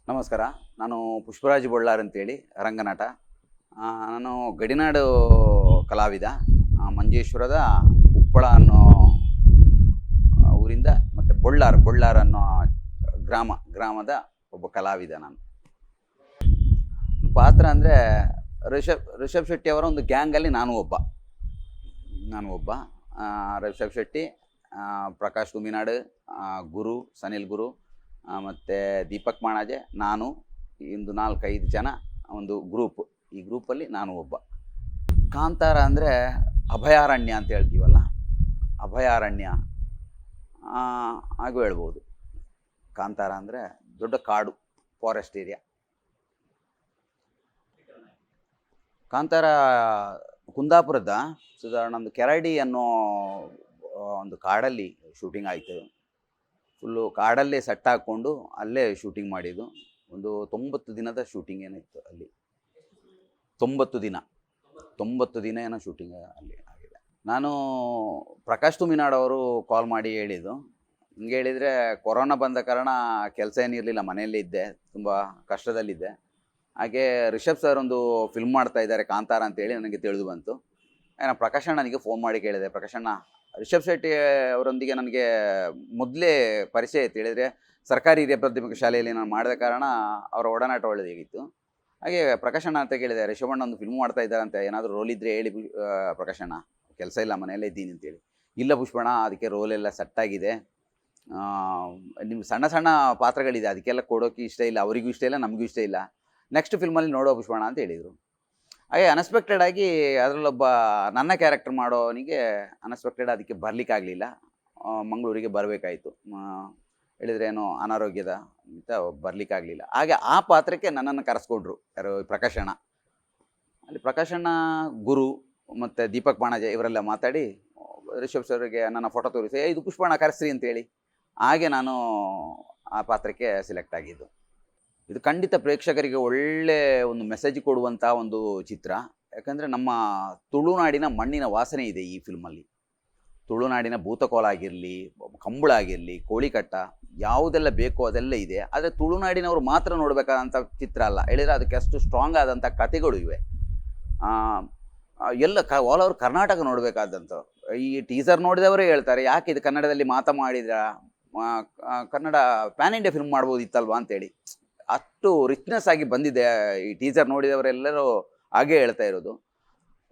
ನಮಸ್ಕಾರ. ನಾನು ಪುಷ್ಪರಾಜ್ ಬೊಳ್ಳಾರ್ ಅಂತೇಳಿ ರಂಗನಟ. ನಾನು ಗಡಿನಾಡು ಕಲಾವಿದ. ಮಂಜೇಶ್ವರದ ಉಪ್ಪಳ ಅನ್ನೋ ಊರಿಂದ ಮತ್ತು ಬೊಳ್ಳಾರ್ ಅನ್ನೋ ಗ್ರಾಮದ ಒಬ್ಬ ಕಲಾವಿದ ನಾನು. ಪಾತ್ರ ಅಂದರೆ ರಿಷಬ್ ಶೆಟ್ಟಿ ಅವರ ಒಂದು ಗ್ಯಾಂಗಲ್ಲಿ ನಾನು ಒಬ್ಬ. ರಿಷಬ್ ಶೆಟ್ಟಿ, ಪ್ರಕಾಶ್ ತುಮಿನಾಡು, ಗುರು ಸನಿಲ್ ಗುರು, ಮತ್ತು ದೀಪಕ್ ಮಾಣಾಜೆ, ನಾನು, ಇಂದು 4-5 ಜನ ಒಂದು ಗ್ರೂಪ್. ಈ ಗ್ರೂಪಲ್ಲಿ ನಾನು ಒಬ್ಬ. ಕಾಂತಾರ ಅಂದರೆ ಅಭಯಾರಣ್ಯ ಅಂತ ಹೇಳ್ತೀವಲ್ಲ, ಅಭಯಾರಣ್ಯ ಹಾಗೂ ಹೇಳ್ಬೋದು. ಕಾಂತಾರ ಅಂದರೆ ದೊಡ್ಡ ಕಾಡು, ಫಾರೆಸ್ಟ್ ಏರಿಯಾ. ಕಾಂತಾರ ಕುಂದಾಪುರದ ಸಾಧಾರಣ ಒಂದು ಕೆರಡಿ ಅನ್ನೋ ಒಂದು ಕಾಡಲ್ಲಿ ಶೂಟಿಂಗ್ ಆಯಿತು. ಫುಲ್ಲು ಕಾಡಲ್ಲೇ ಸೆಟ್ ಹಾಕ್ಕೊಂಡು ಅಲ್ಲೇ ಶೂಟಿಂಗ್ ಮಾಡಿದ್ದು. ಒಂದು 90 ದಿನದ ಶೂಟಿಂಗ್ ಏನಿತ್ತು ಅಲ್ಲಿ. 90 ದಿನ ಏನೋ ಶೂಟಿಂಗ್ ಅಲ್ಲಿ ಆಗಿದೆ. ನಾನು ಪ್ರಕಾಶ್ ತುಮಿನಾಡು ಅವರು ಕಾಲ್ ಮಾಡಿ ಹೇಳಿದ್ದು, ಹಿಂಗೆ ಹೇಳಿದರೆ ಕೊರೋನಾ ಬಂದ ಕಾರಣ ಕೆಲಸ ಏನಿರಲಿಲ್ಲ, ಮನೆಯಲ್ಲೇ ಇದ್ದೆ, ತುಂಬ ಕಷ್ಟದಲ್ಲಿದ್ದೆ. ಹಾಗೆ ರಿಷಬ್ ಸರ್ ಒಂದು ಫಿಲ್ಮ್ ಮಾಡ್ತಾ ಇದ್ದಾರೆ ಕಾಂತಾರ ಅಂತೇಳಿ ನನಗೆ ತಿಳಿದು ಬಂತು. ನಾನು ಪ್ರಕಾಶ್ ಅಣ್ಣನಿಗೆ ಫೋನ್ ಮಾಡಿ ಕೇಳಿದೆ, ಪ್ರಕಾಶ್ ಅಣ್ಣ, ರಿಷಬ್ ಶೆಟ್ಟಿ ಅವರೊಂದಿಗೆ ನನಗೆ ಮೊದಲೇ ಪರಿಚಯ ಇತ್ತು. ಹೇಳಿದರೆ ಸರ್ಕಾರಿ ಹಿರಿಯ ಪ್ರಾಥಮಿಕ ಶಾಲೆಯಲ್ಲಿ ನಾನು ಮಾಡಿದ ಕಾರಣ ಅವರ ಒಡನಾಟ ಒಳ್ಳೆದಾಗಿತ್ತು. ಹಾಗೆ ಪ್ರಕಾಶ್ ಅಣ್ಣ ಅಂತ ಕೇಳಿದೆ, ರಿಷಬ್ ಅಣ್ಣ ಒಂದು ಫಿಲ್ಮ್ ಮಾಡ್ತಾ ಇದ್ದಾರಂತೆ, ಏನಾದರೂ ರೋಲ್ ಇದ್ದರೆ ಹೇಳಿ ಪ್ರಕಾಶ್ ಅಣ್ಣ, ಕೆಲಸ ಇಲ್ಲ, ಮನೆಯಲ್ಲೇ ಇದ್ದೀನಿ ಅಂತೇಳಿ. ಇಲ್ಲ ಪುಷ್ಪಣ್ಣ, ಅದಕ್ಕೆ ರೋಲೆಲ್ಲ ಸೆಟ್ಟಾಗಿದೆ, ನಿಮ್ಮ ಸಣ್ಣ ಸಣ್ಣ ಪಾತ್ರಗಳಿದೆ, ಅದಕ್ಕೆಲ್ಲ ಕೊಡೋಕ್ಕೆ ಇಷ್ಟ ಇಲ್ಲ, ಅವರಿಗೂ ಇಷ್ಟ ಇಲ್ಲ, ನಮಗೂ ಇಷ್ಟ ಇಲ್ಲ, ನೆಕ್ಸ್ಟ್ ಫಿಲ್ಮಲ್ಲಿ ನೋಡೋ ಪುಷ್ಪಣ್ಣ ಅಂತ ಹೇಳಿದರು. ಹಾಗೆ ಅನ್ಎಕ್ಸ್ಪೆಕ್ಟೆಡ್ ಆಗಿ ಅದರಲ್ಲೊಬ್ಬ ನನ್ನ ಕ್ಯಾರೆಕ್ಟರ್ ಮಾಡೋನಿಗೆ ಅನ್ಎಕ್ಸ್ಪೆಕ್ಟೆಡ್ ಅದಕ್ಕೆ ಬರಲಿಕ್ಕಾಗಲಿಲ್ಲ, ಮಂಗಳೂರಿಗೆ ಬರಬೇಕಾಯಿತು. ಹೇಳಿದರೆ ಏನೋ ಅನಾರೋಗ್ಯದ ಅಂತ ಬರಲಿಕ್ಕಾಗಲಿಲ್ಲ. ಹಾಗೆ ಆ ಪಾತ್ರಕ್ಕೆ ನನ್ನನ್ನು ಕರೆಸ್ಕೊಂಡ್ರು ಯಾರು, ಪ್ರಕಾಶ್ ಅಣ್ಣ. ಅಲ್ಲಿ ಪ್ರಕಾಶ್ ಅಣ್ಣ, ಗುರು ಮತ್ತು ದೀಪಕ್ ಬಾಣಾಜೆ ಇವರೆಲ್ಲ ಮಾತಾಡಿ ರಿಷಬ್ ಸರ್ಗೆ ನನ್ನ ಫೋಟೋ ತೋರಿಸಿ, ಇದು ಪುಷ್ಪಣ್ಣ ಕರೆಸ್ರಿ ಅಂತೇಳಿ, ಹಾಗೆ ನಾನು ಆ ಪಾತ್ರಕ್ಕೆ ಸೆಲೆಕ್ಟ್ ಆಗಿದ್ದು. ಇದು ಖಂಡಿತ ಪ್ರೇಕ್ಷಕರಿಗೆ ಒಳ್ಳೆ ಒಂದು ಮೆಸೇಜ್ ಕೊಡುವಂಥ ಒಂದು ಚಿತ್ರ. ಯಾಕಂದರೆ ನಮ್ಮ ತುಳುನಾಡಿನ ಮಣ್ಣಿನ ವಾಸನೆ ಇದೆ ಈ ಫಿಲ್ಮಲ್ಲಿ. ತುಳುನಾಡಿನ ಭೂತಕೋಲ ಆಗಿರಲಿ, ಕಂಬಳ ಆಗಿರಲಿ, ಕೋಳಿಕಟ್ಟ, ಯಾವುದೆಲ್ಲ ಬೇಕೋ ಅದೆಲ್ಲ ಇದೆ. ಆದರೆ ತುಳುನಾಡಿನವರು ಮಾತ್ರ ನೋಡಬೇಕಾದಂಥ ಚಿತ್ರ ಅಲ್ಲ, ಹೇಳಿದರೆ ಅದಕ್ಕೆ ಅಷ್ಟು ಸ್ಟ್ರಾಂಗ್ ಆದಂಥ ಕಥೆಗಳು ಇವೆ. ಎಲ್ಲ ಆಲ್ ಓವರ್ ಕರ್ನಾಟಕ ನೋಡಬೇಕಾದಂಥ. ಈ ಟೀಸರ್ ನೋಡಿದವರೇ ಹೇಳ್ತಾರೆ, ಯಾಕೆ ಇದು ಕನ್ನಡದಲ್ಲಿ ಮಾಡಿದ್ರ, ಕನ್ನಡ ಪ್ಯಾನ್ ಇಂಡಿಯಾ ಫಿಲ್ಮ್ ಮಾಡ್ಬೋದಿತ್ತಲ್ವಾ ಅಂತೇಳಿ. ಅಷ್ಟು ರಿಚ್ನೆಸ್ ಆಗಿ ಬಂದಿದೆ. ಈ ಟೀಸರ್ ನೋಡಿದವರೆಲ್ಲರೂ ಹಾಗೇ ಹೇಳ್ತಾ ಇರೋದು.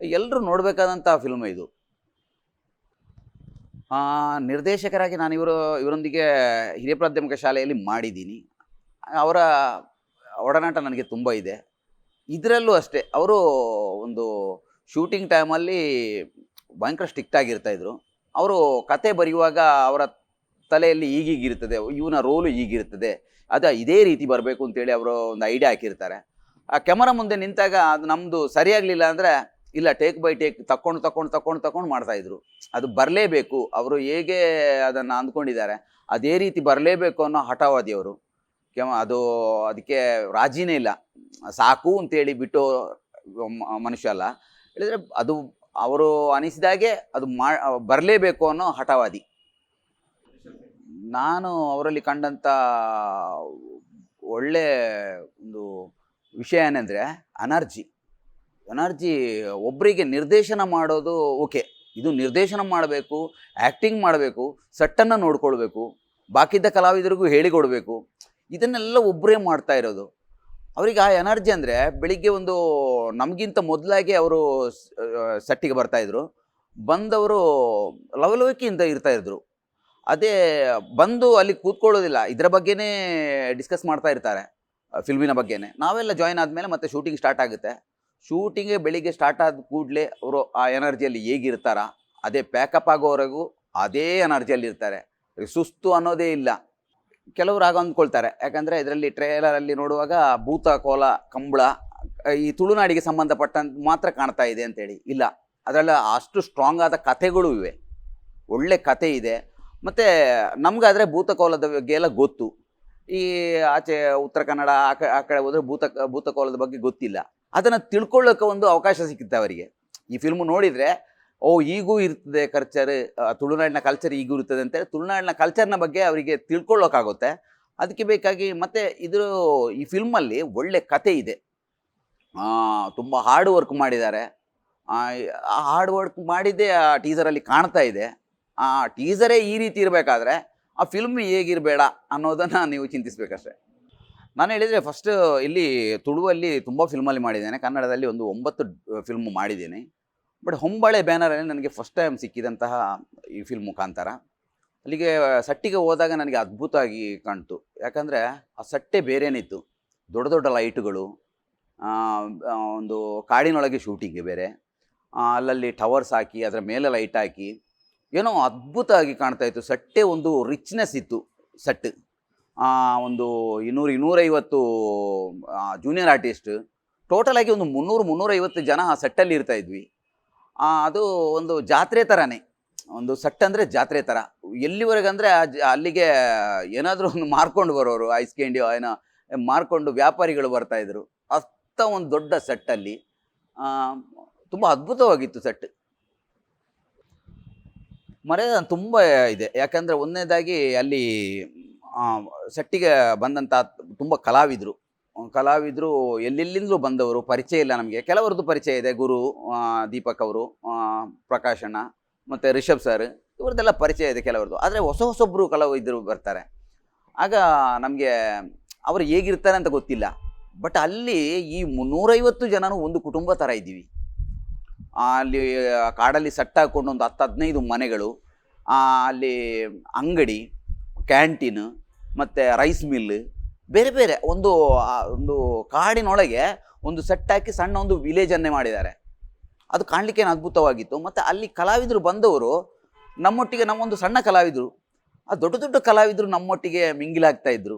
ಎಲ್ಲರೂ ನೋಡಬೇಕಾದಂಥ ಫಿಲ್ಮ್ ಇದು. ನಿರ್ದೇಶಕರಾಗಿ ನಾನು ಇವರೊಂದಿಗೆ ಹಿರಿಯ ಪ್ರಾಥಮಿಕ ಶಾಲೆಯಲ್ಲಿ ಮಾಡಿದ್ದೀನಿ. ಅವರ ಒಡನಾಟ ನನಗೆ ತುಂಬ ಇದೆ. ಇದರಲ್ಲೂ ಅಷ್ಟೇ, ಅವರು ಒಂದು ಶೂಟಿಂಗ್ ಟೈಮಲ್ಲಿ ಭಯಂಕರ ಸ್ಟ್ರಿಕ್ಟ್ ಆಗಿರ್ತಾಯಿದ್ರು. ಅವರು ಕತೆ ಬರೆಯುವಾಗ ಅವರ ತಲೆಯಲ್ಲಿ ಈಗೀಗಿರ್ತದೆ, ಇವನ ರೋಲು ಈಗಿರ್ತದೆ, ಇದೇ ರೀತಿ ಬರಬೇಕು ಅಂತೇಳಿ ಅವರು ಒಂದು ಐಡಿಯಾ ಹಾಕಿರ್ತಾರೆ. ಆ ಕ್ಯಾಮರಾ ಮುಂದೆ ನಿಂತಾಗ ಅದು ನಮ್ಮದು ಸರಿಯಾಗಲಿಲ್ಲ ಅಂದರೆ, ಇಲ್ಲ ಟೇಕ್ ಬೈ ಟೇಕ್ ತಗೊಂಡು ಮಾಡ್ತಾಯಿದ್ರು. ಅದು ಬರಲೇಬೇಕು, ಅವರು ಹೇಗೆ ಅದನ್ನು ಅಂದ್ಕೊಂಡಿದ್ದಾರೆ ಅದೇ ರೀತಿ ಬರಲೇಬೇಕು ಅನ್ನೋ ಹಠವಾದಿ ಅವರು. ಅದಕ್ಕೆ ರಾಜಿನೇ ಇಲ್ಲ, ಸಾಕು ಅಂತೇಳಿ ಬಿಟ್ಟು ಮನುಷ್ಯ ಅಲ್ಲ. ಹೇಳಿದರೆ ಅದು ಅವರು ಅನಿಸಿದಾಗೆ ಅದು ಬರಲೇಬೇಕು ಅನ್ನೋ ಹಠವಾದಿ. ನಾನು ಅವರಲ್ಲಿ ಕಂಡಂಥ ಒಳ್ಳೆ ಒಂದು ವಿಷಯ ಏನೆಂದರೆ ಎನರ್ಜಿ. ಒಬ್ಬರಿಗೆ ನಿರ್ದೇಶನ ಮಾಡೋದು ಓಕೆ, ಇದು ನಿರ್ದೇಶನ ಮಾಡಬೇಕು, ಆ್ಯಕ್ಟಿಂಗ್ ಮಾಡಬೇಕು, ಸೆಟ್ಟನ್ನು ನೋಡ್ಕೊಳ್ಬೇಕು, ಬಾಕಿದ್ದ ಕಲಾವಿದರಿಗೂ ಹೇಳಿಕೊಡ್ಬೇಕು, ಇದನ್ನೆಲ್ಲ ಒಬ್ಬರೇ ಮಾಡ್ತಾ ಇರೋದು. ಅವರಿಗೆ ಆ ಎನರ್ಜಿ ಅಂದರೆ, ಬೆಳಿಗ್ಗೆ ಒಂದು ನಮಗಿಂತ ಮೊದಲಾಗಿ ಅವರು ಸೆಟ್ಟಿಗೆ ಬರ್ತಾಯಿದ್ರು, ಬಂದವರು ಲವಲವಿಕೆಯಿಂದ ಇರ್ತಾಯಿದ್ರು. ಅದೇ ಬಂದು ಅಲ್ಲಿ ಕೂತ್ಕೊಳ್ಳೋದಿಲ್ಲ, ಇದರ ಬಗ್ಗೆನೇ ಡಿಸ್ಕಸ್ ಮಾಡ್ತಾ ಇರ್ತಾರೆ, ಫಿಲ್ಮಿನ ಬಗ್ಗೆನೇ. ನಾವೆಲ್ಲ ಜಾಯ್ನ್ ಆದಮೇಲೆ ಮತ್ತೆ ಶೂಟಿಂಗ್ ಸ್ಟಾರ್ಟ್ ಆಗುತ್ತೆ. ಶೂಟಿಂಗೇ ಬೆಳಿಗ್ಗೆ ಸ್ಟಾರ್ಟ್ ಆದ ಕೂಡಲೇ ಅವರು ಆ ಎನರ್ಜಿಯಲ್ಲಿ ಹೇಗಿರ್ತಾರ, ಅದೇ ಪ್ಯಾಕಪ್ ಆಗೋವರೆಗೂ ಅದೇ ಎನರ್ಜಿಯಲ್ಲಿ ಇರ್ತಾರೆ, ಸುಸ್ತು ಅನ್ನೋದೇ ಇಲ್ಲ. ಕೆಲವರು ಆಗ ಅಂದ್ಕೊಳ್ತಾರೆ, ಯಾಕಂದರೆ ಇದರಲ್ಲಿ ಟ್ರೇಲರಲ್ಲಿ ನೋಡುವಾಗ ಭೂತ ಕೋಲ ಕಂಬಳ ಈ ತುಳುನಾಡಿಗೆ ಸಂಬಂಧಪಟ್ಟಂತ ಮಾತ್ರ ಕಾಣ್ತಾ ಇದೆ ಅಂತೇಳಿ. ಇಲ್ಲ, ಅದರಲ್ಲಿ ಅಷ್ಟು ಸ್ಟ್ರಾಂಗ್ ಆದ ಕಥೆಗಳು ಇವೆ, ಒಳ್ಳೆ ಕತೆ ಇದೆ. ಮತ್ತು ನಮಗಾದರೆ ಭೂತಕೋಲದ ಬಗ್ಗೆ ಎಲ್ಲ ಗೊತ್ತು. ಈ ಆಚೆ ಉತ್ತರ ಕನ್ನಡ ಆ ಕಡೆ ಹೋದರೆ ಭೂತಕೋಲದ ಬಗ್ಗೆ ಗೊತ್ತಿಲ್ಲ. ಅದನ್ನು ತಿಳ್ಕೊಳ್ಳೋಕೆ ಒಂದು ಅವಕಾಶ ಸಿಗುತ್ತೆ ಅವರಿಗೆ. ಈ ಫಿಲ್ಮು ನೋಡಿದರೆ, ಈಗೂ ಇರ್ತದೆ ಕಲ್ಚರ್, ತುಳುನಾಡಿನ ಕಲ್ಚರ್ ಈಗೂ ಇರ್ತದೆ ಅಂತೇಳಿ ತುಳುನಾಡಿನ ಕಲ್ಚರ್ನ ಬಗ್ಗೆ ಅವರಿಗೆ ತಿಳ್ಕೊಳ್ಳೋಕ್ಕಾಗುತ್ತೆ. ಅದಕ್ಕೆ ಬೇಕಾಗಿ ಮತ್ತು ಈ ಫಿಲ್ಮಲ್ಲಿ ಒಳ್ಳೆ ಕತೆ ಇದೆ, ತುಂಬ ಹಾರ್ಡ್ ವರ್ಕ್ ಮಾಡಿದ್ದಾರೆ. ಆ ಹಾರ್ಡ್ ವರ್ಕ್ ಮಾಡಿದ್ದೇ ಆ ಟೀಸರಲ್ಲಿ ಕಾಣ್ತಾ ಇದೆ. ಆ ಟೀಸರೇ ಈ ರೀತಿ ಇರಬೇಕಾದ್ರೆ ಆ ಫಿಲ್ಮ್ ಹೇಗಿರಬೇಡ ಅನ್ನೋದನ್ನು ನೀವು ಚಿಂತಿಸಬೇಕಷ್ಟೆ. ನಾನು ಹೇಳಿದರೆ ಫಸ್ಟ್ ಇಲ್ಲಿ ತುಳುವಲ್ಲಿ ತುಂಬ ಫಿಲ್ಮಲ್ಲಿ ಮಾಡಿದ್ದೇನೆ, ಕನ್ನಡದಲ್ಲಿ ಒಂದು 9 ಫಿಲ್ಮ್ ಮಾಡಿದ್ದೀನಿ. ಬಟ್ ಹೊಂಬಾಳೆ ಬ್ಯಾನರಲ್ಲಿ ನನಗೆ ಫಸ್ಟ್ ಟೈಮ್ ಸಿಕ್ಕಿದಂತಹ ಈ ಫಿಲ್ಮು ಕಾಂತಾರ. ಅಲ್ಲಿಗೆ ಸಟ್ಟಿಗೆ ಹೋದಾಗ ನನಗೆ ಅದ್ಭುತವಾಗಿ ಕಾಣ್ತು. ಯಾಕಂದರೆ ಆ ಸಟ್ಟೆ ಬೇರೆನಿತ್ತು, ದೊಡ್ಡ ದೊಡ್ಡ ಲೈಟುಗಳು, ಒಂದು ಕಾಡಿನೊಳಗೆ ಶೂಟಿಂಗ್ ಬೇರೆ, ಅಲ್ಲಲ್ಲಿ ಟವರ್ಸ್ ಹಾಕಿ ಅದರ ಮೇಲೆ ಲೈಟ್ ಹಾಕಿ ಏನೋ ಅದ್ಭುತವಾಗಿ ಕಾಣ್ತಾಯಿತ್ತು. ಸಟ್ಟೆ ಒಂದು ರಿಚ್ನೆಸ್ ಇತ್ತು ಸೆಟ್. ಒಂದು 200-250 ಜೂನಿಯರ್ ಆರ್ಟಿಸ್ಟ್, ಟೋಟಲಾಗಿ ಒಂದು 300-350 ಜನ ಆ ಸೆಟ್ಟಲ್ಲಿ ಇರ್ತಾಯಿದ್ವಿ. ಅದು ಒಂದು ಜಾತ್ರೆ ಥರನೇ, ಒಂದು ಸೆಟ್ ಅಂದರೆ ಜಾತ್ರೆ ಥರ. ಎಲ್ಲಿವರೆಗೆ ಅಂದರೆ ಅಲ್ಲಿಗೆ ಏನಾದರೂ ಒಂದು ಮಾರ್ಕೊಂಡು ಬರೋರು, ಐಸ್ ಕ್ಯಾಂಡಿ ಏನೋ ಮಾರ್ಕೊಂಡು ವ್ಯಾಪಾರಿಗಳು ಬರ್ತಾಯಿದ್ರು. ಅಂಥ ಒಂದು ದೊಡ್ಡ ಸೆಟ್ಟಲ್ಲಿ ತುಂಬ ಅದ್ಭುತವಾಗಿತ್ತು ಸೆಟ್. ಮರ್ಯಾದೆ ತುಂಬ ಇದೆ. ಯಾಕಂದರೆ ಒಂದನೇದಾಗಿ ಅಲ್ಲಿ ಸೆಟ್ಟಿಗೆ ಬಂದಂಥ ತುಂಬ ಕಲಾವಿದರು ಎಲ್ಲೆಲ್ಲಿಂದಲೂ ಬಂದವರು, ಪರಿಚಯ ಇಲ್ಲ ನಮಗೆ. ಕೆಲವರದ್ದು ಪರಿಚಯ ಇದೆ, ಗುರು, ದೀಪಕ್ ಅವರು, ಪ್ರಕಾಶ್ ಅಣ್ಣ ಮತ್ತು ರಿಷಬ್ ಸರ್, ಇವ್ರದ್ದೆಲ್ಲ ಪರಿಚಯ ಇದೆ ಕೆಲವ್ರದ್ದು. ಆದರೆ ಹೊಸೊಬ್ಬರು ಕಲಾವಿದರು ಬರ್ತಾರೆ. ಆಗ ನಮಗೆ ಅವರು ಹೇಗಿರ್ತಾರೆ ಅಂತ ಗೊತ್ತಿಲ್ಲ. ಬಟ್ ಅಲ್ಲಿ ಈ 350 ಜನನೂ ಒಂದು ಕುಟುಂಬ ಥರ ಇದ್ದೀವಿ. ಅಲ್ಲಿ ಕಾಡಲ್ಲಿ ಸೆಟ್ ಹಾಕ್ಕೊಂಡು ಒಂದು 10-15 ಮನೆಗಳು, ಅಲ್ಲಿ ಅಂಗಡಿ, ಕ್ಯಾಂಟೀನ್ ಮತ್ತು ರೈಸ್ ಮಿಲ್, ಬೇರೆ ಬೇರೆ ಒಂದು ಕಾಡಿನೊಳಗೆ ಒಂದು ಸೆಟ್ ಹಾಕಿ ಸಣ್ಣ ಒಂದು ವಿಲೇಜನ್ನೇ ಮಾಡಿದ್ದಾರೆ. ಅದು ಕಾಣಲಿಕ್ಕೆ ಏನು ಅದ್ಭುತವಾಗಿತ್ತು. ಮತ್ತು ಅಲ್ಲಿ ಕಲಾವಿದರು ಬಂದವರು ನಮ್ಮೊಟ್ಟಿಗೆ, ನಮ್ಮೊಂದು ಸಣ್ಣ ಕಲಾವಿದರು, ಆ ದೊಡ್ಡ ದೊಡ್ಡ ಕಲಾವಿದರು ನಮ್ಮೊಟ್ಟಿಗೆ ಮಿಂಗಿಲಾಗ್ತಾಯಿದ್ರು.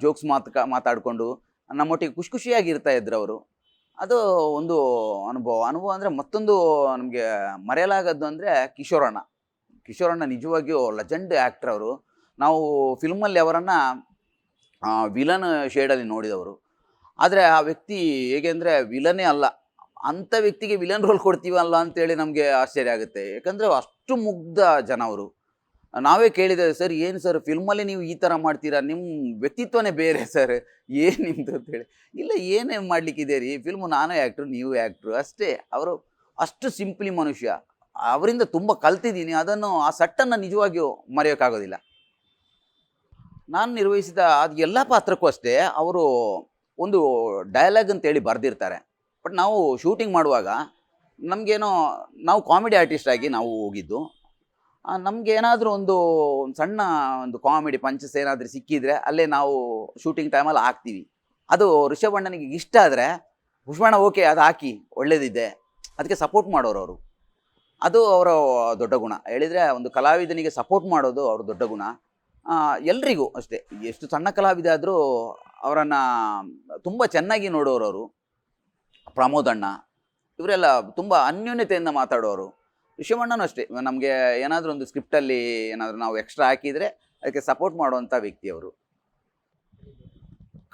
ಜೋಕ್ಸ್ ಮಾತಾಡಿಕೊಂಡು ನಮ್ಮೊಟ್ಟಿಗೆ ಖುಷಿಯಾಗಿ ಇರ್ತಾಯಿದ್ರು ಅವರು. ಅದು ಒಂದು ಅನುಭವ ಅಂದರೆ ಮತ್ತೊಂದು ನಮಗೆ ಮರೆಯಲಾಗದ್ದು ಅಂದರೆ ಕಿಶೋರಣ್ಣ ನಿಜವಾಗಿಯೂ ಲೆಜೆಂಡ್ ಆ್ಯಕ್ಟರ್ ಅವರು. ನಾವು ಫಿಲ್ಮಲ್ಲಿ ಅವರನ್ನು ವಿಲನ್ ಶೇಡಲ್ಲಿ ನೋಡಿದವರು. ಆದರೆ ಆ ವ್ಯಕ್ತಿ ಹೇಗೆ ಅಂದರೆ ವಿಲನೇ ಅಲ್ಲ, ಅಂಥ ವ್ಯಕ್ತಿಗೆ ವಿಲನ್ ರೋಲ್ ಕೊಡ್ತೀವಲ್ಲ ಅಂತೇಳಿ ನಮಗೆ ಆಶ್ಚರ್ಯ ಆಗುತ್ತೆ. ಯಾಕಂದರೆ ಅಷ್ಟು ಮುಗ್ಧ ಜನ ಅವರು. ನಾವೇ ಕೇಳಿದ್ದೇವೆ, ಸರ್ ಏನು ಸರ್ ಫಿಲ್ಮಲ್ಲಿ ನೀವು ಈ ಥರ ಮಾಡ್ತೀರಾ, ನಿಮ್ಮ ವ್ಯಕ್ತಿತ್ವನೇ ಬೇರೆ ಸರ್, ಏನು ನಿಮ್ಮದು ಅಂತೇಳಿ. ಇಲ್ಲ, ಏನೇ ಮಾಡಲಿಕ್ಕಿದೆ ರೀ, ಫಿಲ್ಮು ನಾನೇ ಆ್ಯಕ್ಟ್ರು, ನೀವು ಆ್ಯಕ್ಟ್ರು ಅಷ್ಟೇ. ಅವರು ಅಷ್ಟು ಸಿಂಪ್ಲಿ ಮನುಷ್ಯ. ಅವರಿಂದ ತುಂಬ ಕಲ್ತಿದ್ದೀನಿ. ಆ ಸೆಟ್ಟನ್ನು ನಿಜವಾಗಿಯೂ ಮರೆಯೋಕ್ಕಾಗೋದಿಲ್ಲ. ನಾನು ನಿರ್ವಹಿಸಿದ ಅದು ಎಲ್ಲ ಪಾತ್ರಕ್ಕೂ ಅಷ್ಟೇ ಅವರು ಒಂದು ಡೈಲಾಗ್ ಅಂತೇಳಿ ಬರೆದಿರ್ತಾರೆ. ಬಟ್ ನಾವು ಶೂಟಿಂಗ್ ಮಾಡುವಾಗ ನಮಗೇನೋ, ನಾವು ಕಾಮಿಡಿ ಆರ್ಟಿಸ್ಟ್ ಆಗಿ ನಾವು ಹೋಗಿದ್ದು, ನಮಗೇನಾದರೂ ಒಂದು ಸಣ್ಣ ಒಂದು ಕಾಮಿಡಿ ಪಂಚಸ್ ಏನಾದರೂ ಸಿಕ್ಕಿದರೆ ಅಲ್ಲೇ ನಾವು ಶೂಟಿಂಗ್ ಟೈಮಲ್ಲಿ ಹಾಕ್ತೀವಿ. ಅದು ರಿಷಬ್ ಅಣ್ಣನಿಗೆ ಇಷ್ಟ ಆದರೆ, ಪುಷ್ಪಣ್ಣ ಓಕೆ ಅದು ಹಾಕಿ ಒಳ್ಳೇದಿದೆ, ಅದಕ್ಕೆ ಸಪೋರ್ಟ್ ಮಾಡೋರು ಅವರು. ಅದು ಅವರ ದೊಡ್ಡ ಗುಣ. ಹೇಳಿದರೆ ಒಂದು ಕಲಾವಿದನಿಗೆ ಸಪೋರ್ಟ್ ಮಾಡೋದು ಅವ್ರ ದೊಡ್ಡ ಗುಣ. ಎಲ್ರಿಗೂ ಅಷ್ಟೇ, ಎಷ್ಟು ಸಣ್ಣ ಕಲಾವಿದ ಆದರೂ ಅವರನ್ನು ತುಂಬ ಚೆನ್ನಾಗಿ ನೋಡೋರು ಅವರು. ಪ್ರಮೋದ್ ಅಣ್ಣ ಇವರೆಲ್ಲ ತುಂಬ ಅನ್ಯೋನ್ಯತೆಯಿಂದ ಮಾತಾಡೋರು. ರಿಷಬಣ್ಣನೂ ಅಷ್ಟೇ, ನಮಗೆ ಏನಾದರೂ ಒಂದು ಸ್ಕ್ರಿಪ್ಟಲ್ಲಿ ಏನಾದರೂ ನಾವು ಎಕ್ಸ್ಟ್ರಾ ಹಾಕಿದರೆ ಅದಕ್ಕೆ ಸಪೋರ್ಟ್ ಮಾಡುವಂಥ ವ್ಯಕ್ತಿ ಅವರು.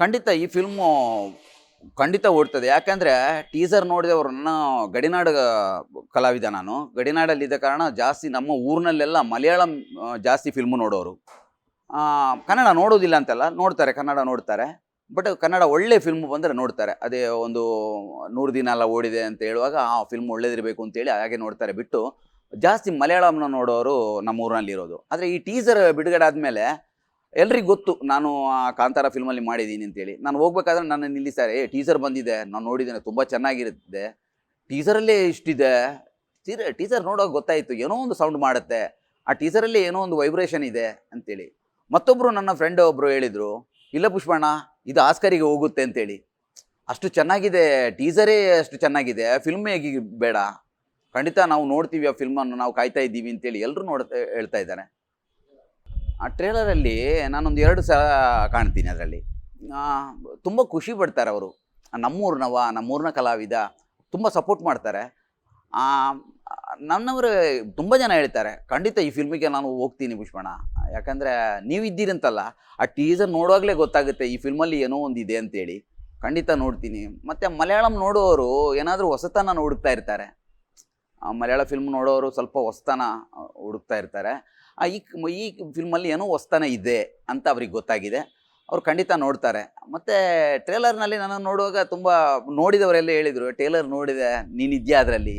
ಖಂಡಿತ ಈ ಫಿಲ್ಮು ಖಂಡಿತ ಓಡ್ತದೆ. ಯಾಕಂದರೆ ಟೀಸರ್ ನೋಡಿದವರು, ನನ್ನ ಗಡಿನಾಡು ಕಲಾವಿದ, ನಾನು ಗಡಿನಾಡಲ್ಲಿದ್ದ ಕಾರಣ ಜಾಸ್ತಿ ನಮ್ಮ ಊರಿನಲ್ಲೆಲ್ಲ ಮಲಯಾಳಂ ಜಾಸ್ತಿ ಫಿಲ್ಮು ನೋಡೋರು. ಕನ್ನಡ ನೋಡೋದಿಲ್ಲ ಅಂತಲ್ಲ, ನೋಡ್ತಾರೆ, ಕನ್ನಡ ನೋಡ್ತಾರೆ. ಬಟ್ ಕನ್ನಡ ಒಳ್ಳೆ ಫಿಲ್ಮ್ ಬಂದರೆ ನೋಡ್ತಾರೆ. ಅದೇ ಒಂದು 100 ದಿನ ಎಲ್ಲ ಓಡಿದೆ ಅಂತ ಹೇಳುವಾಗ ಆ ಫಿಲ್ಮ್ ಒಳ್ಳೇದಿರಬೇಕು ಅಂತೇಳಿ ಹಾಗೆ ನೋಡ್ತಾರೆ. ಬಿಟ್ಟು ಜಾಸ್ತಿ ಮಲಯಾಳಂನ ನೋಡೋರು ನಮ್ಮ ಊರಿನಲ್ಲಿರೋದು. ಆದರೆ ಈ ಟೀಸರ್ ಬಿಡುಗಡೆ ಆದಮೇಲೆ ಎಲ್ರಿಗೂ ಗೊತ್ತು ನಾನು ಕಾಂತಾರ ಫಿಲ್ಮಲ್ಲಿ ಮಾಡಿದ್ದೀನಿ ಅಂತೇಳಿ. ನಾನು ಹೋಗ್ಬೇಕಾದ್ರೆ ನನ್ನ ನಿಲ್ಲಿಸ್ತಾರೆ, ಟೀಸರ್ ಬಂದಿದೆ, ನಾನು ನೋಡಿದ್ದೇನೆ, ತುಂಬ ಚೆನ್ನಾಗಿರುತ್ತೆ, ಟೀಸರಲ್ಲೇ ಇಷ್ಟಿದೆ. ಟೀಸರ್ ನೋಡೋಕೆ ಗೊತ್ತಾಯಿತು, ಏನೋ ಒಂದು ಸೌಂಡ್ ಮಾಡುತ್ತೆ, ಆ ಟೀಸರಲ್ಲಿ ಏನೋ ಒಂದು ವೈಬ್ರೇಷನ್ ಇದೆ ಅಂತೇಳಿ. ಮತ್ತೊಬ್ಬರು ನನ್ನ ಫ್ರೆಂಡ್ ಒಬ್ಬರು ಹೇಳಿದರು, ಇಲ್ಲ ಪುಷ್ಪಣ್ಣ ಇದು ಆಸ್ಕರಿಗೆ ಹೋಗುತ್ತೆ ಅಂತೇಳಿ. ಅಷ್ಟು ಚೆನ್ನಾಗಿದೆ ಟೀಸರೇ, ಅಷ್ಟು ಚೆನ್ನಾಗಿದೆ, ಫಿಲ್ಮ್ ಹೇಗೆ ಬೇಡ, ಖಂಡಿತ ನಾವು ನೋಡ್ತೀವಿ ಆ ಫಿಲ್ಮನ್ನು, ನಾವು ಕಾಯ್ತಾ ಇದ್ದೀವಿ ಅಂತೇಳಿ ಎಲ್ಲರೂ ಹೇಳ್ತಾ ಇದ್ದಾರೆ. ಆ ಟ್ರೇಲರಲ್ಲಿ ನಾನೊಂದು 2 ಸಲ ಕಾಣ್ತೀನಿ. ಅದರಲ್ಲಿ ತುಂಬ ಖುಷಿ ಪಡ್ತಾರೆ ಅವರು. ನಮ್ಮೂರಿನ ಕಲಾವಿದ, ತುಂಬ ಸಪೋರ್ಟ್ ಮಾಡ್ತಾರೆ. ನನ್ನವರು ತುಂಬ ಜನ ಹೇಳ್ತಾರೆ, ಖಂಡಿತ ಈ ಫಿಲ್ಮಿಗೆ ನಾನು ಹೋಗ್ತೀನಿ ಪುಷ್ಪಣ್ಣ, ಯಾಕಂದರೆ ನೀವು ಇದ್ದೀರಂತಲ್ಲ, ಆ ಟೀಸರ್ ನೋಡುವಾಗಲೇ ಗೊತ್ತಾಗುತ್ತೆ ಈ ಫಿಲ್ಮಲ್ಲಿ ಏನೋ ಒಂದು ಇದೆ ಅಂತೇಳಿ. ಖಂಡಿತ ನೋಡ್ತೀನಿ. ಮತ್ತು ಮಲಯಾಳಂ ನೋಡುವವರು ಏನಾದರೂ ಹೊಸತನ ಹುಡುಕ್ತಾ ಇರ್ತಾರೆ. ಮಲಯಾಳ ಫಿಲ್ಮ್ ನೋಡೋರು ಸ್ವಲ್ಪ ಹೊಸತನ ಹುಡುಕ್ತಾ ಇರ್ತಾರೆ. ಈ ಈ ಫಿಲ್ಮಲ್ಲಿ ಏನೋ ಹೊಸ್ತನ ಇದೆ ಅಂತ ಅವ್ರಿಗೆ ಗೊತ್ತಾಗಿದೆ. ಅವ್ರು ಖಂಡಿತ ನೋಡ್ತಾರೆ. ಮತ್ತು ಟ್ರೇಲರ್ನಲ್ಲಿ ನಾನು ನೋಡುವಾಗ ತುಂಬ ನೋಡಿದವರೆಲ್ಲ ಹೇಳಿದರು, ಟ್ರೇಲರ್ ನೋಡಿದೆ, ನೀನಿದ್ಯಾ ಅದರಲ್ಲಿ,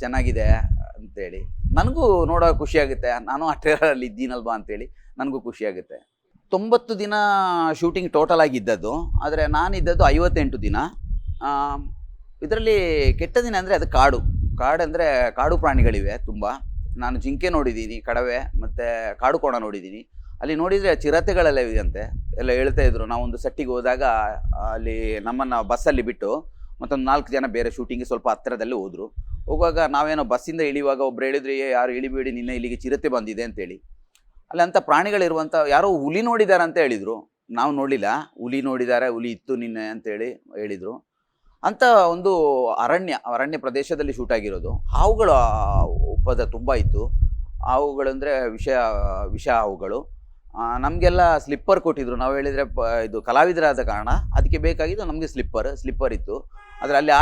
ಚೆನ್ನಾಗಿದೆ ಅಂತೇಳಿ. ನನಗೂ ನೋಡೋ ಖುಷಿಯಾಗುತ್ತೆ, ನಾನು ಆ ಟ್ರೇಲರಲ್ಲಿ ಇದ್ದೀನಲ್ವಾ ಅಂತೇಳಿ ನನಗೂ ಖುಷಿಯಾಗುತ್ತೆ. 90 ದಿನ ಶೂಟಿಂಗ್ ಟೋಟಲ್ ಆಗಿದ್ದದ್ದು, ಆದರೆ ನಾನಿದ್ದದ್ದು 58 ದಿನ. ಇದರಲ್ಲಿ ಕೆಟ್ಟ ದಿನ ಅಂದರೆ ಅದು ಕಾಡಂದರೆ ಕಾಡು ಪ್ರಾಣಿಗಳಿವೆ ತುಂಬ. ನಾನು ಜಿಂಕೆ ನೋಡಿದ್ದೀನಿ, ಕಡವೆ ಮತ್ತು ಕಾಡು ಕೋಣ ನೋಡಿದ್ದೀನಿ. ಅಲ್ಲಿ ನೋಡಿದರೆ ಚಿರತೆಗಳೆಲ್ಲ ಇದೆಯಂತೆ ಎಲ್ಲ ಹೇಳ್ತಾ ಇದ್ರು. ನಾವೊಂದು ಸೆಟ್ಟಿಗೆ ಹೋದಾಗ ಅಲ್ಲಿ ನಮ್ಮನ್ನು ಬಸ್ಸಲ್ಲಿ ಬಿಟ್ಟು ಮತ್ತೊಂದು 4 ಜನ ಬೇರೆ ಶೂಟಿಂಗ್ಗೆ ಸ್ವಲ್ಪ ಹತ್ತಿರದಲ್ಲಿ ಹೋದರು. ಹೋಗುವಾಗ ನಾವೇನೋ ಬಸ್ಸಿಂದ ಇಳಿಯುವಾಗ ಒಬ್ರು ಹೇಳಿದ್ರು, ಯಾರು ಇಳಿಬೇಡಿ, ನಿನ್ನೆ ಇಲ್ಲಿಗೆ ಚಿರತೆ ಬಂದಿದೆ ಅಂತೇಳಿ. ಅಲ್ಲಿ ಅಂಥ ಪ್ರಾಣಿಗಳಿರುವಂಥ ಯಾರೋ ಹುಲಿ ನೋಡಿದ್ದಾರೆ ಅಂತ ಹೇಳಿದರು. ನಾವು ನೋಡಲಿಲ್ಲ, ಹುಲಿ ನೋಡಿದ್ದಾರೆ, ಹುಲಿ ಇತ್ತು ನಿನ್ನೆ ಅಂತೇಳಿ ಹೇಳಿದರು. ಅಂಥ ಒಂದು ಅರಣ್ಯ ಪ್ರದೇಶದಲ್ಲಿ ಶೂಟ್ ಆಗಿರೋದು. ಹಾವುಗಳ ಉಪದ ತುಂಬ ಇತ್ತು. ಹಾವುಗಳಂದರೆ ವಿಷ ಹಾವುಗಳು. ನಮಗೆಲ್ಲ ಸ್ಲಿಪ್ಪರ್ ಕೊಟ್ಟಿದ್ರು. ನಾವು ಹೇಳಿದರೆ ಇದು ಕಲಾವಿದರಾದ ಕಾರಣ ಅದಕ್ಕೆ ಬೇಕಾಗಿದ್ದು ನಮಗೆ ಸ್ಲಿಪ್ಪರ್ ಇತ್ತು. ಆದರೆ ಅಲ್ಲಿ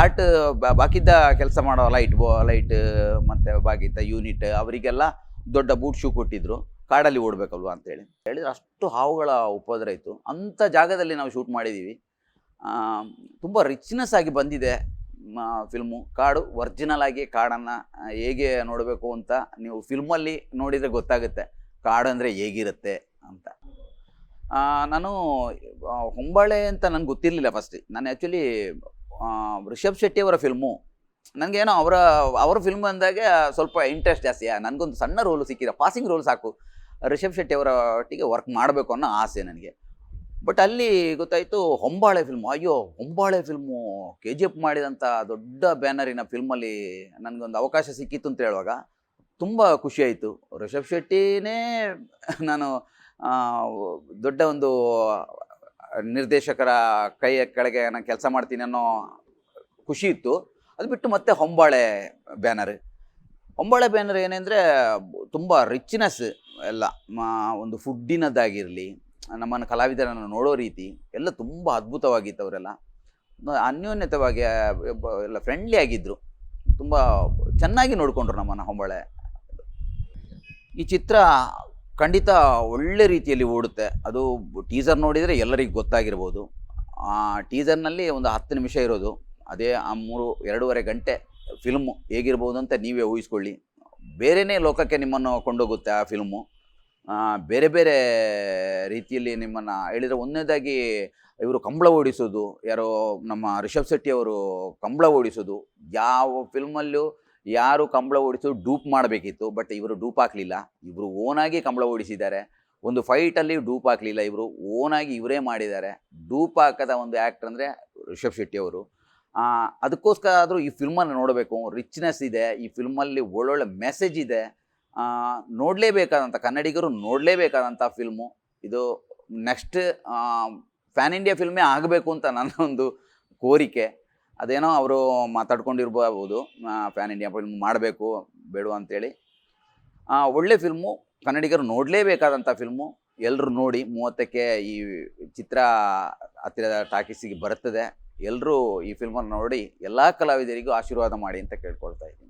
ಬಾಕಿದ್ದ ಕೆಲಸ ಮಾಡೋ ಲೈಟ್ ಮತ್ತು ಬಾಕಿದ್ದ ಯೂನಿಟ್ ಅವರಿಗೆಲ್ಲ ದೊಡ್ಡ ಬೂಟ್ ಶೂ ಕೊಟ್ಟಿದ್ರು, ಕಾಡಲ್ಲಿ ಓಡಬೇಕಲ್ವ ಅಂತೇಳಿ ಹೇಳಿದ್ರೆ. ಅಷ್ಟು ಹಾವುಗಳ ಉಪದ್ರ ಇತ್ತು. ಅಂಥ ಜಾಗದಲ್ಲಿ ನಾವು ಶೂಟ್ ಮಾಡಿದ್ದೀವಿ. ತುಂಬ ರಿಚ್ನೆಸ್ ಆಗಿ ಬಂದಿದೆ ಫಿಲ್ಮು. ಕಾಡು ಒರ್ಜಿನಲ್ ಆಗಿ ಕಾಡನ್ನು ಹೇಗೆ ನೋಡಬೇಕು ಅಂತ ನೀವು ಫಿಲ್ಮಲ್ಲಿ ನೋಡಿದರೆ ಗೊತ್ತಾಗುತ್ತೆ ಕಾಡು ಅಂದರೆ ಹೇಗಿರುತ್ತೆ ಅಂತ. ನಾನು ಹೊಂಬಾಳೆ ಅಂತ ನನಗೆ ಗೊತ್ತಿರಲಿಲ್ಲ ಫಸ್ಟ್. ನಾನು ಆ್ಯಕ್ಚುಲಿ ರಿಷಬ್ ಶೆಟ್ಟಿ ಅವರ ಫಿಲ್ಮು ನನಗೇನೋ ಅವರ ಫಿಲ್ಮ್ ಅಂದಾಗ ಸ್ವಲ್ಪ ಇಂಟ್ರೆಸ್ಟ್ ಜಾಸ್ತಿ. ನನಗೊಂದು ಸಣ್ಣ ರೋಲು ಸಿಕ್ಕಿದೆ, ಪಾಸಿಂಗ್ ರೋಲ್ ಸಾಕು, ರಿಷಬ್ ಶೆಟ್ಟಿ ಅವರ ಒಟ್ಟಿಗೆ ವರ್ಕ್ ಮಾಡಬೇಕು ಅನ್ನೋ ಆಸೆ ನನಗೆ. ಬಟ್ ಅಲ್ಲಿ ಗೊತ್ತಾಯಿತು ಹೊಂಬಾಳೆ ಫಿಲ್ಮು. ಅಯ್ಯೋ, ಹೊಂಬಾಳೆ ಫಿಲ್ಮು KGF ಮಾಡಿದಂಥ ದೊಡ್ಡ ಬ್ಯಾನರಿನ ಫಿಲ್ಮಲ್ಲಿ ನನಗೊಂದು ಅವಕಾಶ ಸಿಕ್ಕಿತ್ತು ಅಂತ ಹೇಳುವಾಗ ತುಂಬ ಖುಷಿಯಾಯಿತು. ರಿಷಬ್ ಶೆಟ್ಟಿನೇ ನಾನು ದೊಡ್ಡ ಒಂದು ನಿರ್ದೇಶಕರ ಕೈಯ ಕೆಳಗೆ ನಾನು ಕೆಲಸ ಮಾಡ್ತೀನಿ ಅನ್ನೋ ಖುಷಿ ಇತ್ತು. ಅದು ಬಿಟ್ಟು ಮತ್ತೆ ಹೊಂಬಾಳೆ ಬ್ಯಾನರ್ ಏನೆಂದರೆ ತುಂಬ ರಿಚ್ನೆಸ್ ಎಲ್ಲ, ಒಂದು ಫುಡ್ಡಿನದ್ದಾಗಿರಲಿ, ನಮ್ಮನ್ನು ಕಲಾವಿದರನ್ನು ನೋಡೋ ರೀತಿ ಎಲ್ಲ ತುಂಬ ಅದ್ಭುತವಾಗಿತ್ತು. ಅವರೆಲ್ಲ ಅನ್ಯೋನ್ಯತವಾಗಿ ಎಲ್ಲ ಫ್ರೆಂಡ್ಲಿ ಆಗಿದ್ದರು, ತುಂಬ ಚೆನ್ನಾಗಿ ನೋಡಿಕೊಂಡ್ರು ನಮ್ಮನ್ನು ಹೊಂಬಾಳೆ. ಈ ಚಿತ್ರ ಖಂಡಿತ ಒಳ್ಳೆ ರೀತಿಯಲ್ಲಿ ಓಡುತ್ತೆ. ಅದು ಟೀಸರ್ ನೋಡಿದರೆ ಎಲ್ಲರಿಗೂ ಗೊತ್ತಾಗಿರ್ಬೋದು. ಆ ಟೀಸರ್ನಲ್ಲಿ ಒಂದು 10 ನಿಮಿಷ ಇರೋದು, ಅದೇ ಆ 2.5 ಗಂಟೆ ಫಿಲ್ಮು ಹೇಗಿರ್ಬೋದು ಅಂತ ನೀವೇ ಊಹಿಸ್ಕೊಳ್ಳಿ. ಬೇರೆಯೇ ಲೋಕಕ್ಕೆ ನಿಮ್ಮನ್ನು ಕೊಂಡೋಗುತ್ತೆ ಆ ಫಿಲ್ಮು. ಬೇರೆ ಬೇರೆ ರೀತಿಯಲ್ಲಿ ನಿಮ್ಮನ್ನು ಹೇಳಿದರೆ, ಒಂದನೇದಾಗಿ ಇವರು ಕಂಬಳ ಓಡಿಸೋದು, ಯಾರೋ ನಮ್ಮ ರಿಷಬ್ ಶೆಟ್ಟಿ ಅವರು ಕಂಬಳ ಓಡಿಸೋದು. ಯಾವ ಫಿಲ್ಮಲ್ಲೂ ಯಾರು ಕಂಬಳ ಓಡಿಸೋದು ಡೂಪ್ ಮಾಡಬೇಕಿತ್ತು, ಬಟ್ ಇವರು ಡೂಪ್ ಹಾಕಲಿಲ್ಲ. ಇವರು ಓನಾಗಿ ಕಂಬಳ ಓಡಿಸಿದ್ದಾರೆ. ಒಂದು ಫೈಟಲ್ಲಿ ಡೂಪ್ ಹಾಕಲಿಲ್ಲ, ಇವರು ಓನಾಗಿ ಇವರೇ ಮಾಡಿದ್ದಾರೆ. ಡೂಪ್ ಹಾಕದ ಒಂದು ಆ್ಯಕ್ಟರ್ ಅಂದರೆ ರಿಷಬ್ ಶೆಟ್ಟಿ ಅವರು. ಅದಕ್ಕೋಸ್ಕರ ಆದರೂ ಈ ಫಿಲ್ಮನ್ನು ನೋಡಬೇಕು. ರಿಚ್ನೆಸ್ ಇದೆ ಈ ಫಿಲ್ಮಲ್ಲಿ, ಒಳ್ಳೊಳ್ಳೆ ಮೆಸೇಜ್ ಇದೆ. ನೋಡಲೇಬೇಕಾದಂಥ, ಕನ್ನಡಿಗರು ನೋಡಲೇಬೇಕಾದಂಥ ಫಿಲ್ಮು ಇದು. ನೆಕ್ಸ್ಟ್ ಪ್ಯಾನ್ ಇಂಡಿಯಾ ಫಿಲ್ಮೇ ಆಗಬೇಕು ಅಂತ ನನ್ನ ಒಂದು ಕೋರಿಕೆ. ಅದೇನೋ ಅವರು ಮಾತಾಡ್ಕೊಂಡಿರ್ಬೋದು, ಪ್ಯಾನ್ ಇಂಡಿಯಾ ಫಿಲ್ಮ್ ಮಾಡಬೇಕು ಬೇಡ ಅಂತೇಳಿ. ಒಳ್ಳೆ ಫಿಲ್ಮು, ಕನ್ನಡಿಗರು ನೋಡಲೇಬೇಕಾದಂಥ ಫಿಲ್ಮು. ಎಲ್ಲರೂ ನೋಡಿ. 30ಕ್ಕೆ ಈ ಚಿತ್ರ ಹತ್ತಿರದ ಟಾಕೀಸಿಗೆ ಬರ್ತದೆ. ಎಲ್ಲರೂ ಈ ಫಿಲ್ಮನ್ನು ನೋಡಿ ಎಲ್ಲ ಕಲಾವಿದರಿಗೂ ಆಶೀರ್ವಾದ ಮಾಡಿ ಅಂತ ಕೇಳ್ಕೊಳ್ತಾ ಇದ್ದೀನಿ.